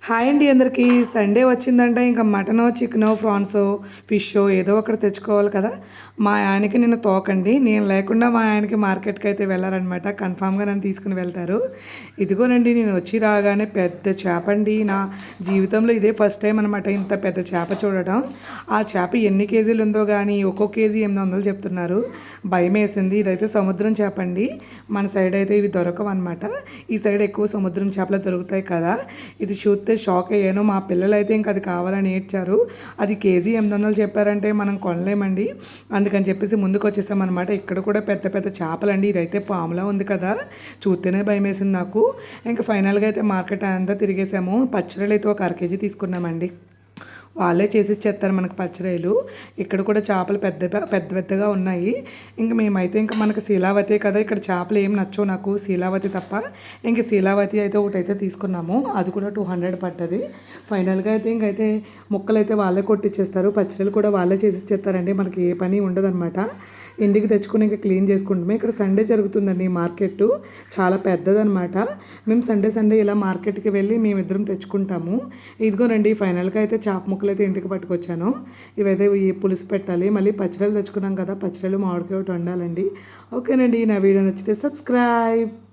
Hi అండి అందరికీ. Sunday వచ్చిందంటే ఇంకా మటనో చికెనో ఫ్రాన్సో ఫిషో ఏదో ఒకటి తెచ్చుకోవాలి కదా. మా ఆయనకి నిన్న తోకండి, నేను లేకుండా మా ఆయనకి మార్కెట్కి అయితే వెళ్ళారనమాట. కన్ఫామ్గా నన్ను తీసుకుని వెళ్తారు. ఇదిగోనండి, నేను వచ్చి రాగానే పెద్ద చేప అండి. నా జీవితంలో ఇదే ఫస్ట్ టైం అనమాట ఇంత పెద్ద చేప చూడటం. ఆ చేప ఎన్ని కేజీలు ఉందో కానీ ఒక్కో కేజీ 800 చెప్తున్నారు. భయం వేసింది. ఇదైతే సముద్రం చేప అండి. మన సైడ్ అయితే ఇవి దొరకవు అనమాట. ఈ సైడ్ ఎక్కువ సముద్రం చేపలు దొరుకుతాయి కదా. ఇది చూస్తే షాక్ అయ్యాను. మా పిల్లలు అయితే ఇంకా అది కావాలని ఏడ్చారు. అది కేజీ 800 చెప్పారంటే మనం కొనలేమండి. అందుకని చెప్పేసి ముందుకు వచ్చేసామన్నమాట. ఇక్కడ కూడా పెద్ద పెద్ద చేపలండి. ఇదైతే పాములా ఉంది కదా, చూస్తేనే భయం వేసింది నాకు. ఇంకా ఫైనల్గా అయితే మార్కెట్ అంతా తిరిగేసాము. పచ్చళ్ళు అయితే ఒక అర కేజీ తీసుకున్నామండి. వాళ్ళే చేసి ఇచ్చేస్తారు మనకు పచ్చిరొయ్యలు. ఇక్కడ కూడా చేపలు పెద్దగా ఉన్నాయి. ఇంకా మేమైతే ఇంకా మనకు శీలావతి కదా, ఇక్కడ చేపలు ఏం నచ్చవు నాకు, శీలావతి తప్ప. ఇంక శీలావతి అయితే ఒకటైతే తీసుకున్నాము. అది కూడా 200 పడ్డది. ఫైనల్గా అయితే ఇంకైతే ముక్కలు అయితే వాళ్ళే కొట్టిచ్చేస్తారు. పచ్చడిలు కూడా వాళ్ళే చేసి ఇచ్చేస్తారండి. మనకి ఏ పని ఉండదన్నమాట. ఇంటికి తెచ్చుకుని ఇంకా క్లీన్ చేసుకుంటాము. ఇక్కడ సండే జరుగుతుందండి మార్కెట్, చాలా పెద్దదనమాట. మేము సండే ఇలా మార్కెట్కి వెళ్ళి మేమిద్దరం తెచ్చుకుంటాము. ఇదిగోనండి, ఫైనల్గా అయితే చేప ముక్కలు అయితే ఇంటికి పట్టుకొచ్చాను. ఇవైతే ఈ పులుసు పెట్టాలి. మళ్ళీ పచ్చళ్ళు తెచ్చుకున్నాం కదా, పచ్చళ్ళు మామిడికాయ ఒకటి వండాలండి. ఓకేనండి, నా వీడియో నచ్చితే సబ్స్క్రైబ్.